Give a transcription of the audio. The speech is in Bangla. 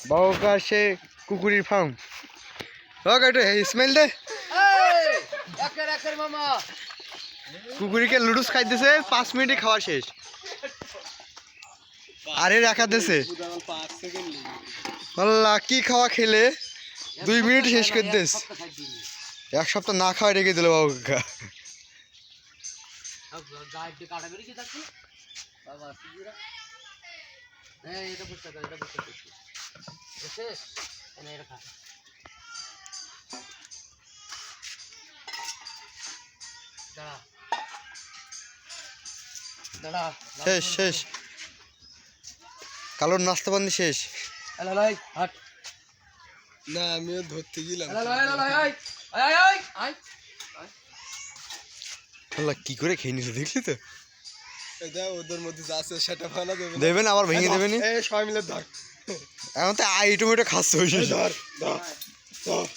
বাবুকা সে কুকুরের ফার্ম একটু স্মেল দে কুকুরিকে লুডুস খাইতেছে 5 মিনিটে খাওয়া শেষ আরে রাখা দিছে আল্লাহ কি খাওয়া খেলে 2 মিনিট শেষ করে দিস এক সপ্তাহ না খাওয়া রেখে দিল বাবুকা শেষ শেষ কালোর নাস্তা পানি শেষ না আমিও ধরতে গেলাম আল্লাহ কি করে খেয়ে নিছে দেখলি তো ওদের মধ্যে যা আছে সেটা ফানা দেবেন আবার ভেঙে দেবেন সবাই মিলে ধর এখন তো আইটেম খাচ্ছে ধর ধর